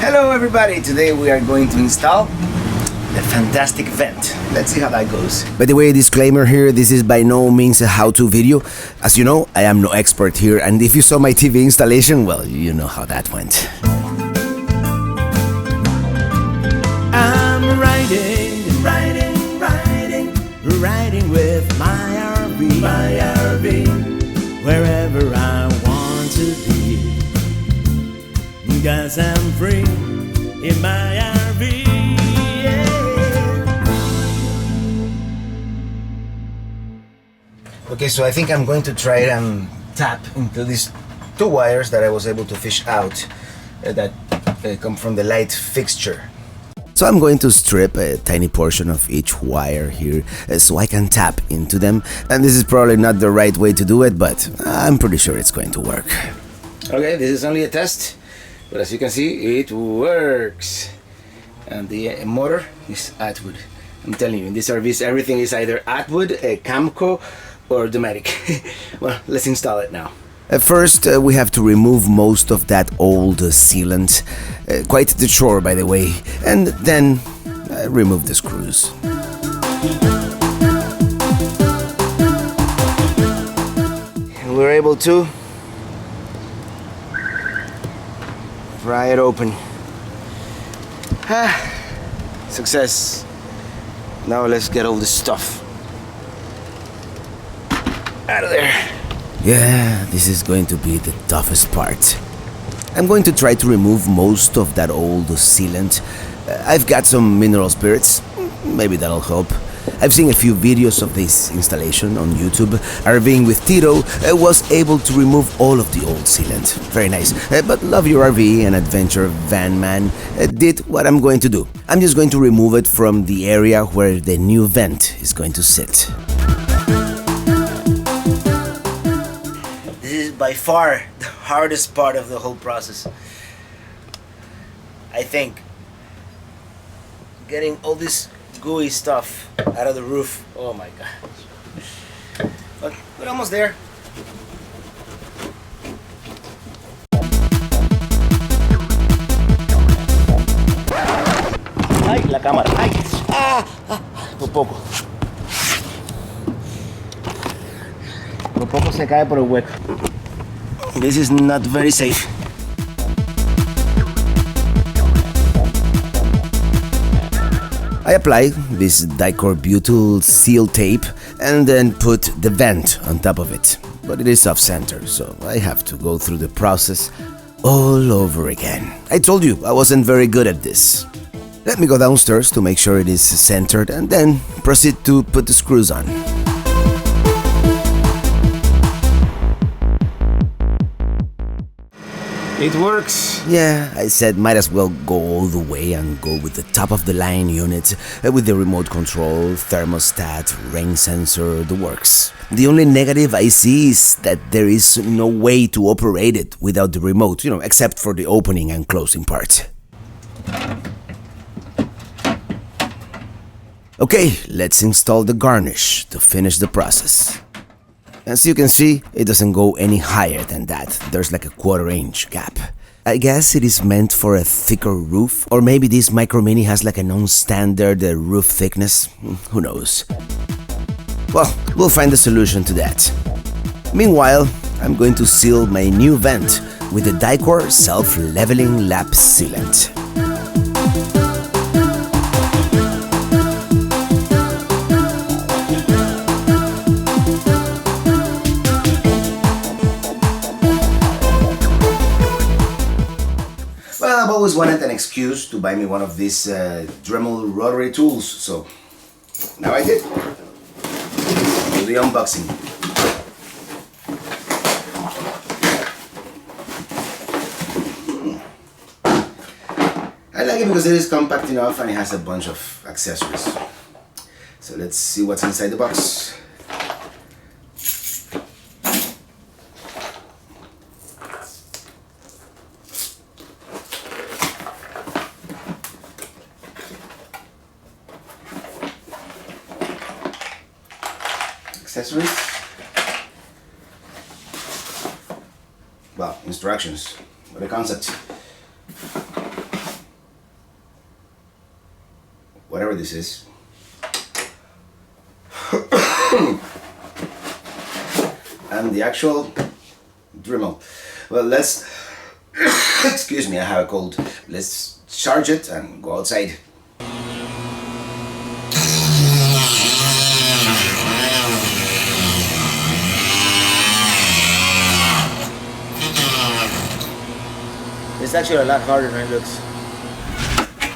Hello everybody, today we are going to install the fantastic vent. Let's see how that goes. By the way, disclaimer here, this is by no means a how-to video. As you know, I am no expert here, and if you saw my TV installation, well, you know how that went. I'm riding with my RV, wherever I want to be. 'Cause I'm free in my RV. Okay, so I think I'm going to try and tap into these two wires that I was able to fish out that come from the light fixture. So I'm going to strip a tiny portion of each wire here so I can tap into them. And this is probably not the right way to do it, but I'm pretty sure it's going to work. Okay, this is only a test, but as you can see, it works. And the motor is Atwood. I'm telling you, in these RVs, everything is either Atwood, Camco, or Dometic. Well, let's install it now. First, we have to remove most of that old sealant. Quite the chore, by the way. And then remove the screws. And we're able to pry it open. Success. Now let's get all this stuff out of there. Yeah, this is going to be the toughest part. I'm going to try to remove most of that old sealant. I've got some mineral spirits. Maybe that'll help. I've seen a few videos of this installation on YouTube. RVing with Tito was able to remove all of the old sealant. Very nice. But Love Your RV, an adventure van man, did what I'm going to do. I'm just going to remove it from the area where the new vent is going to sit. This is by far the hardest part of the whole process. I think getting all this gooey stuff out of the roof. Oh my god. But we're almost there. Ay, la cámara. Ay. Por poco. Por poco se cae por el hueco. This is not very safe. I apply this dicorbutyl seal tape and then put the vent on top of it. But it is off-center, so I have to go through the process all over again. I told you I wasn't very good at this. Let me go downstairs to make sure it is centered and then proceed to put the screws on. It works. Yeah, I said might as well go all the way and go with the top of the line unit with the remote control, thermostat, rain sensor, the works. The only negative I see is that there is no way to operate it without the remote, except for the opening and closing part. Okay, let's install the garnish to finish the process. As you can see, it doesn't go any higher than that. There's like a 1/4 inch gap. I guess it is meant for a thicker roof, or maybe this Micro Mini has like a non-standard roof thickness. Who knows? Well, we'll find a solution to that. Meanwhile, I'm going to seal my new vent with the Dicor self-leveling lap sealant. Well, I've always wanted an excuse to buy me one of these Dremel rotary tools, so now I did. Do the unboxing. I like it because it is compact enough and it has a bunch of accessories. So let's see what's inside the box. Accessories. Well, instructions. What a concept. whatever this is. And the actual Dremel. Well, let's excuse me, I have a cold. Let's charge it and go outside. It's actually a lot harder than it looks.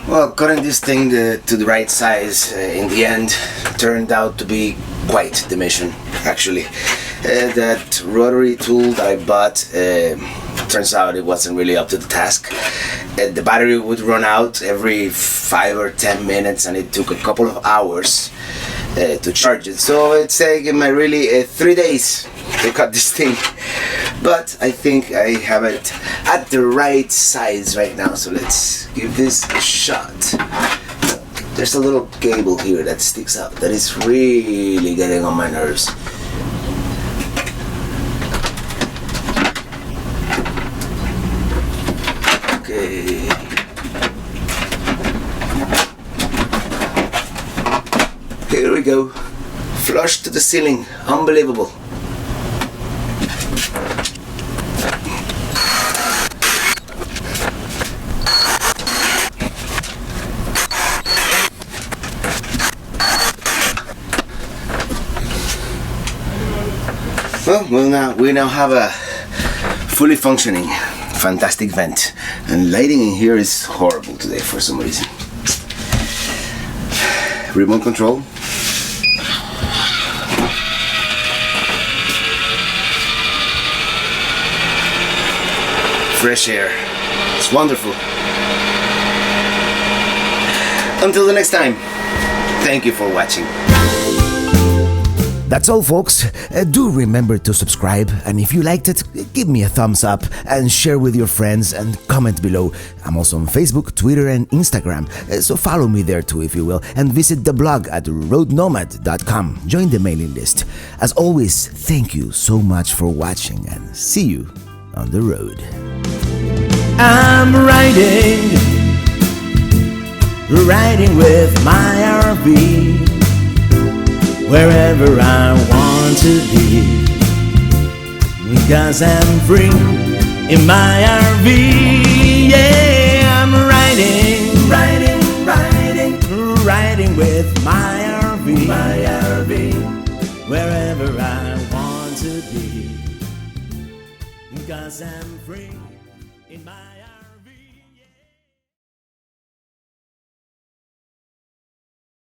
Well, cutting this thing to the right size in the end turned out to be quite the mission, actually. That rotary tool that I bought, turns out it wasn't really up to the task. The battery would run out every 5 or 10 minutes, and it took a couple of hours to charge it. So it's taken me really 3 days to cut this thing. But I think I have it at the right size right now, so let's give this a shot. There's a little cable here that sticks out that is really getting on my nerves. Okay. Here we go. Flush to the ceiling. Unbelievable. Well, we now have a fully functioning, fantastic vent, and lighting in here is horrible today for some reason. Remote control. Fresh air. It's wonderful. Until the next time, thank you for watching. That's all, folks. Do remember to subscribe, and if you liked it, give me a thumbs up and share with your friends and comment below. I'm also on Facebook, Twitter and Instagram, so follow me there too if you will, and visit the blog at roadnomad.com. Join the mailing list. As always, thank you so much for watching, and see you on the road. I'm riding with my RV. Wherever I want to be, because I'm free in my RV. Yeah, I'm riding with my RV, wherever I want to be, because I'm free in my